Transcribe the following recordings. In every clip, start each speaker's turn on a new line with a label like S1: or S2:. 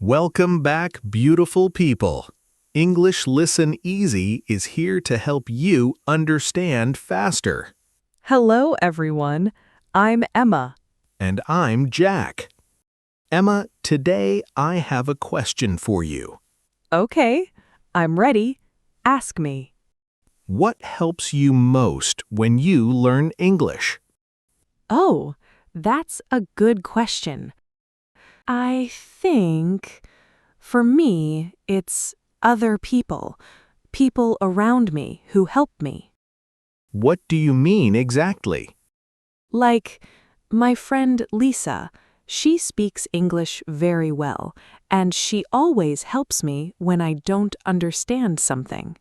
S1: Welcome back, beautiful people. English Listen Easy is here to help you understand faster.
S2: Hello, everyone. I'm Emma.
S1: And I'm Jack. Emma, today I have a question for you.
S2: Okay, I'm ready. Ask me.
S1: What helps you most when you learn English?
S2: Oh, that's a good question. I think, for me, it's other people, people around me who help me.
S1: What do you mean exactly?
S2: Like my friend Lisa. She speaks English very well, and she always helps me when I don't understand something.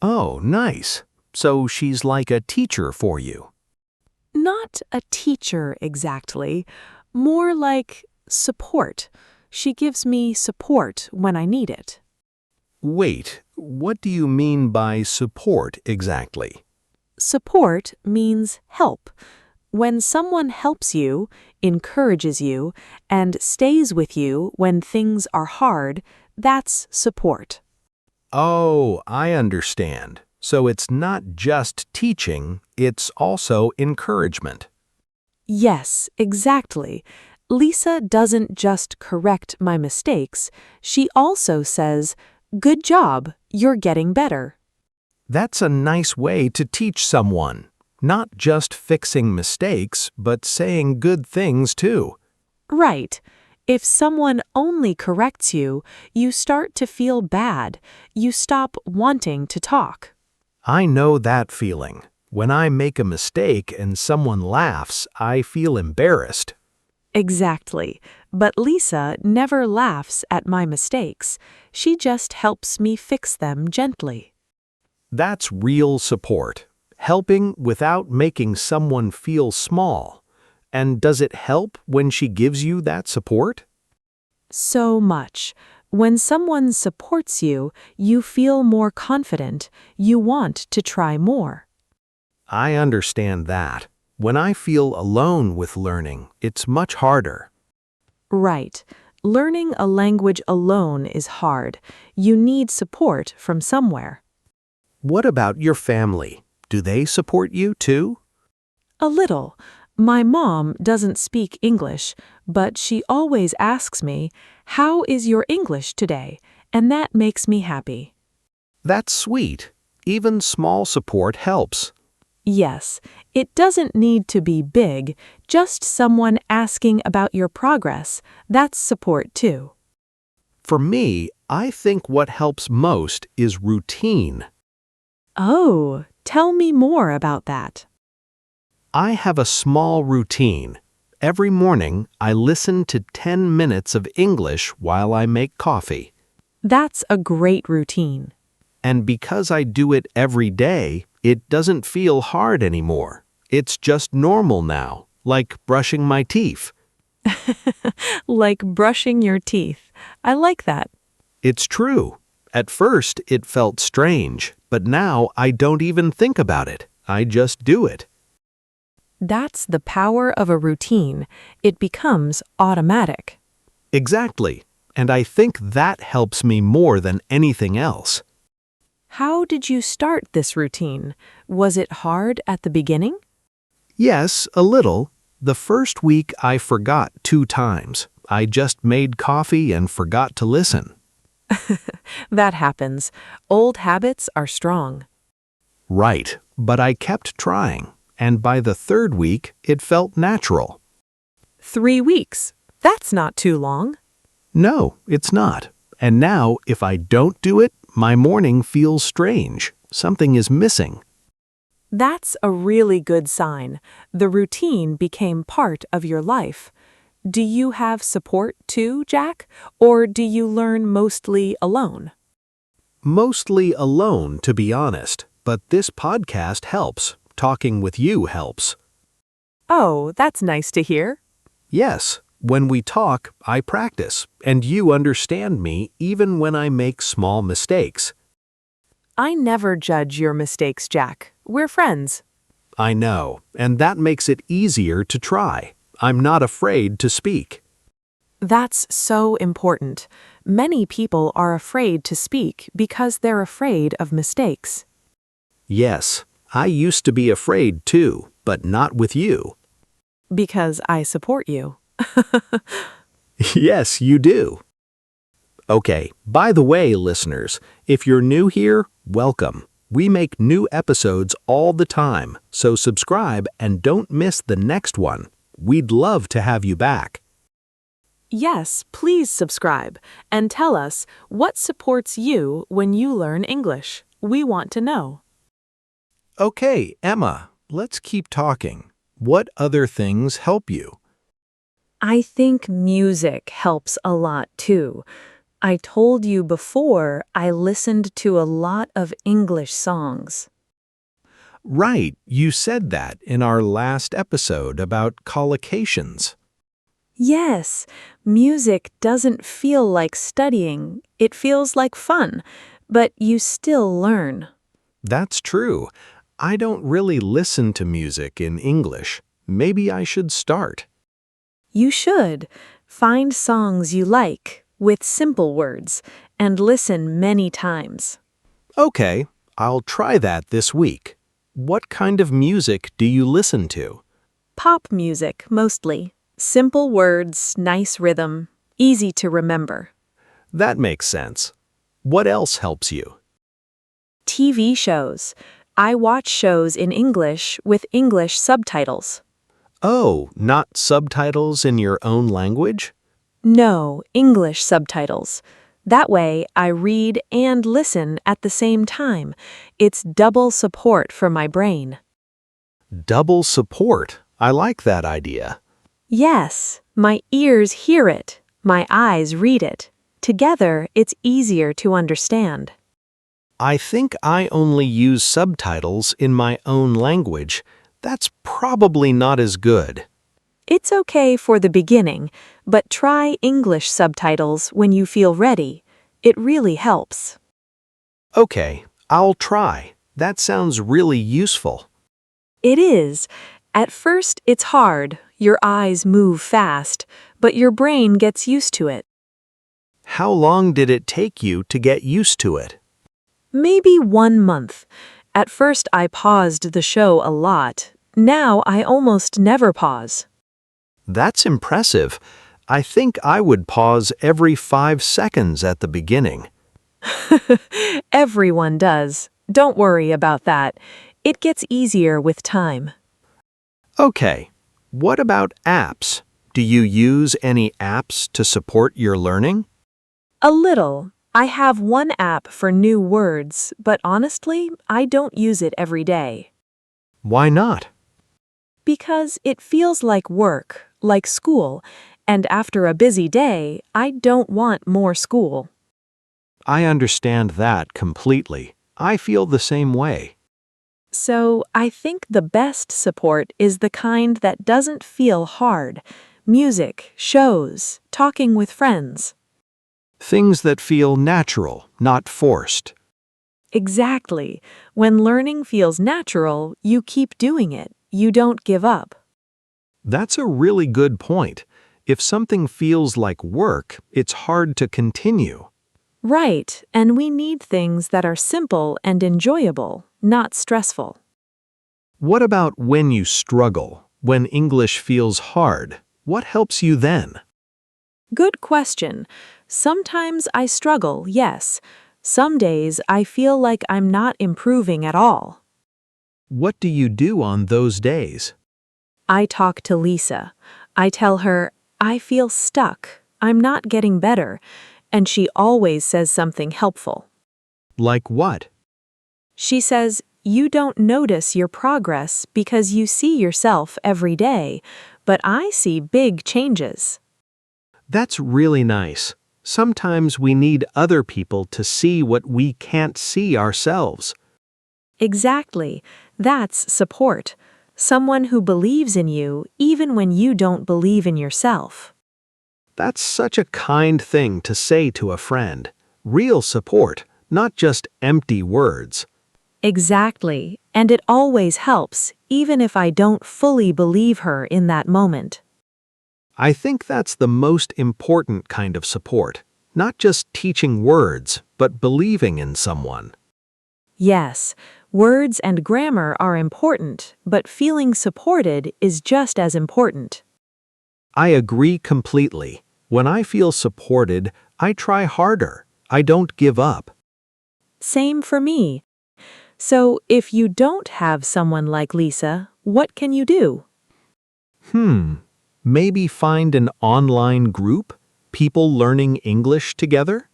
S1: Oh, nice. So she's like a teacher for you.
S2: Not a teacher exactly, more like support. She gives me support when I need it.
S1: Wait, what do you mean by support exactly?
S2: Support means help. When someone helps you, encourages you, and stays with you when things are hard, that's support.
S1: Oh, I understand. So it's not just teaching, it's also encouragement.
S2: Yes, exactly. Lisa doesn't just correct my mistakes, she also says, "Good job, you're getting better."
S1: That's a nice way to teach someone. Not just fixing mistakes, but saying good things too.
S2: Right. If someone only corrects you, you start to feel bad. You stop wanting to talk.
S1: I know that feeling. When I make a mistake and someone laughs, I feel embarrassed.
S2: Exactly. But Lisa never laughs at my mistakes. She just helps me fix them gently.
S1: That's real support. Helping without making someone feel small. And does it help when she gives you that support?
S2: So much. When someone supports you, you feel more confident. You want to try more.
S1: I understand that. When I feel alone with learning, it's much harder.
S2: Right. Learning a language alone is hard. You need support from somewhere.
S1: What about your family? Do they support you too?
S2: A little. My mom doesn't speak English, but she always asks me, "How is your English today?" And that makes me happy.
S1: That's sweet. Even small support helps.
S2: Yes, it doesn't need to be big, just someone asking about your progress. That's support too.
S1: For me, I think what helps most is routine.
S2: Oh, tell me more about that.
S1: I have a small routine. Every morning, I listen to 10 minutes of English while I make coffee.
S2: That's a great routine.
S1: And because I do it every day, it doesn't feel hard anymore. It's just normal now, like brushing my teeth.
S2: Like brushing your teeth. I like that.
S1: It's true. At first, it felt strange, but now I don't even think about it. I just do it.
S2: That's the power of a routine. It becomes automatic.
S1: Exactly. And I think that helps me more than anything else.
S2: How did you start this routine? Was it hard at the beginning?
S1: Yes, a little. The first week I forgot 2 times. I just made coffee and forgot to listen.
S2: That happens. Old habits are strong.
S1: Right, but I kept trying, and by the 3rd week, it felt natural.
S2: 3 weeks. That's not too long.
S1: No, it's not. And now, if I don't do it, my morning feels strange. Something is missing.
S2: That's a really good sign. The routine became part of your life. Do you have support too, Jack? Or do you learn mostly alone?
S1: Mostly alone, to be honest, but this podcast helps. Talking with you helps.
S2: Oh, that's nice to hear.
S1: Yes, when we talk, I practice, and you understand me even when I make small mistakes.
S2: I never judge your mistakes, Jack. We're friends.
S1: I know, and that makes it easier to try. I'm not afraid to speak.
S2: That's so important. Many people are afraid to speak because they're afraid of mistakes.
S1: Yes, I used to be afraid too, but not with you.
S2: Because I support you.
S1: Yes, you do. Okay, by the way, listeners, if you're new here, welcome. We make new episodes all the time, so subscribe and don't miss the next one. We'd love to have you back.
S2: Yes, please subscribe and tell us what supports you when you learn English. We want to know.
S1: Okay, Emma, let's keep talking. What other things help you?
S3: I think music helps a lot too. I told you before I listened to a lot of English songs.
S1: Right, you said that in our last episode about collocations.
S3: Yes, music doesn't feel like studying. It feels like fun, but you still learn.
S1: That's true. I don't really listen to music in English. Maybe I should start.
S3: You should find songs you like with simple words and listen many times.
S1: Okay, I'll try that this week. What kind of music do you listen to?
S3: Pop music mostly. Simple words, nice rhythm, easy to remember.
S1: That makes sense. What else helps you?
S3: TV shows. I watch shows in English with English subtitles.
S1: Oh, not subtitles in your own language?
S3: No, English subtitles. That way, I read and listen at the same time. It's double support for my brain.
S1: Double support. I like that idea.
S3: Yes, my ears hear it. My eyes read it. Together, it's easier to understand.
S1: I think I only use subtitles in my own language. That's probably not as good.
S3: It's okay for the beginning, but try English subtitles when you feel ready. It really helps.
S1: Okay, I'll try. That sounds really useful.
S3: It is. At first, it's hard. Your eyes move fast, but your brain gets used to it.
S1: How long did it take you to get used to it?
S3: Maybe 1 month. At first, I paused the show a lot. Now, I almost never pause.
S1: That's impressive. I think I would pause every 5 seconds at the beginning.
S3: Everyone does. Don't worry about that. It gets easier with time.
S1: Okay, what about apps? Do you use any apps to support your learning?
S3: A little. I have one app for new words, but honestly, I don't use it every day.
S1: Why not?
S3: Because it feels like work, like school, and after a busy day, I don't want more school.
S1: I understand that completely. I feel the same way.
S3: So, I think the best support is the kind that doesn't feel hard. Music, shows, talking with friends.
S1: Things that feel natural, not forced.
S3: Exactly. When learning feels natural, you keep doing it. You don't give up.
S1: That's a really good point. If something feels like work, it's hard to continue.
S3: Right, and we need things that are simple and enjoyable, not stressful.
S1: What about when you struggle? When English feels hard? What helps you then?
S3: Good question. Sometimes I struggle, yes. Some days I feel like I'm not improving at all.
S1: What do you do on those days?
S3: I talk to Lisa. I tell her, I feel stuck. I'm not getting better. And she always says something helpful.
S1: Like what?
S3: She says, you don't notice your progress because you see yourself every day, but I see big changes.
S1: That's really nice. Sometimes we need other people to see what we can't see ourselves.
S3: Exactly. That's support. Someone who believes in you even when you don't believe in yourself.
S1: That's such a kind thing to say to a friend. Real support, not just empty words.
S3: Exactly. And it always helps, even if I don't fully believe her in that moment.
S1: I think that's the most important kind of support. Not just teaching words, but believing in someone.
S2: Yes, words and grammar are important, but feeling supported is just as important.
S1: I agree completely. When I feel supported, I try harder. I don't give up.
S2: Same for me. So, if you don't have someone like Lisa, what can you do?
S1: Maybe find an online group? People learning English together?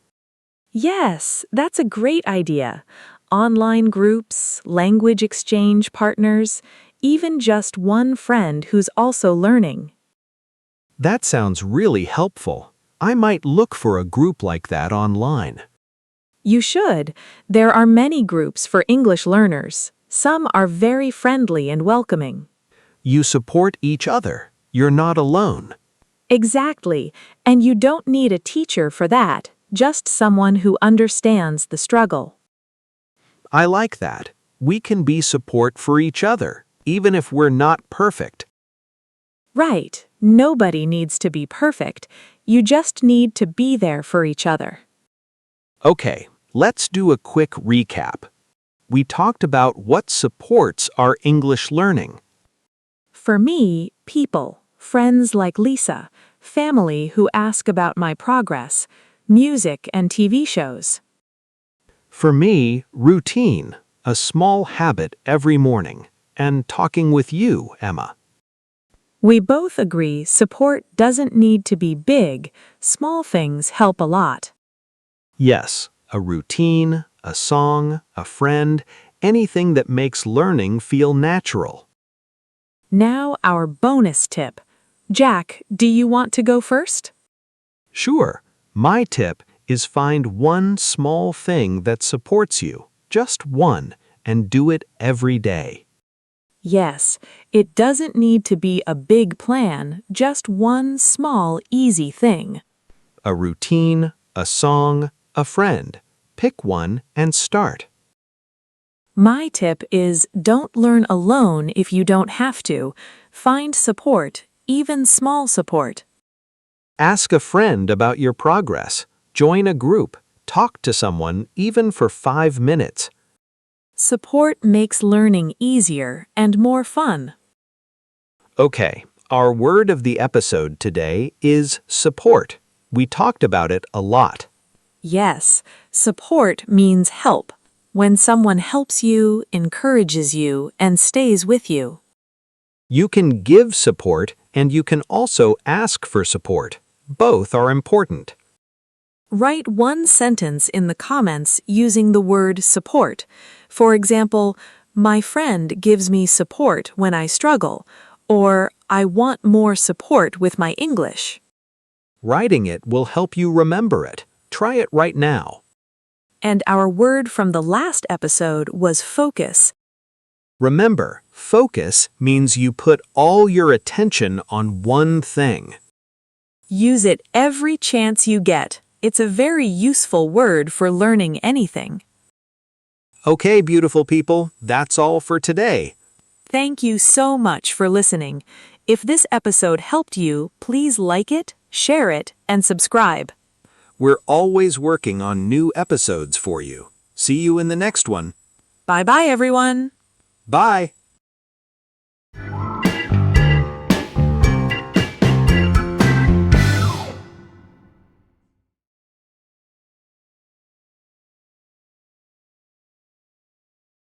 S2: Yes, that's a great idea. Online groups, language exchange partners, even just one friend who's also learning.
S1: That sounds really helpful. I might look for a group like that online.
S2: You should. There are many groups for English learners. Some are very friendly and welcoming.
S1: You support each other. You're not alone.
S2: Exactly. And you don't need a teacher for that, just someone who understands the struggle.
S1: I like that. We can be support for each other, even if we're not perfect.
S2: Right. Nobody needs to be perfect. You just need to be there for each other.
S1: Okay, let's do a quick recap. We talked about what supports our English learning.
S2: For me, people, friends like Lisa, family who ask about my progress, music and TV shows.
S1: For me, routine, a small habit every morning, and talking with you, Emma.
S2: We both agree support doesn't need to be big, small things help a lot.
S1: Yes, a routine, a song, a friend, anything that makes learning feel natural.
S2: Now our bonus tip. Jack, do you want to go first?
S1: Sure, my tip is find one small thing that supports you, just one, and do it every day.
S2: Yes, it doesn't need to be a big plan, just one small, easy thing.
S1: A routine, a song, a friend. Pick one and start.
S2: My tip is don't learn alone if you don't have to. Find support, even small support.
S1: Ask a friend about your progress. Join a group. Talk to someone, even for 5 minutes.
S2: Support makes learning easier and more fun.
S1: Okay, our word of the episode today is support. We talked about it a lot.
S2: Yes, support means help. When someone helps you, encourages you, and stays with you.
S1: You can give support and you can also ask for support. Both are important.
S2: Write one sentence in the comments using the word support. For example, my friend gives me support when I struggle, or I want more support with my English.
S1: Writing it will help you remember it. Try it right now.
S2: And our word from the last episode was focus.
S1: Remember, focus means you put all your attention on one thing.
S2: Use it every chance you get. It's a very useful word for learning anything.
S1: Okay, beautiful people, that's all for today.
S2: Thank you so much for listening. If this episode helped you, please like it, share it, and subscribe.
S1: We're always working on new episodes for you. See you in the next one.
S2: Bye-bye, everyone.
S1: Bye.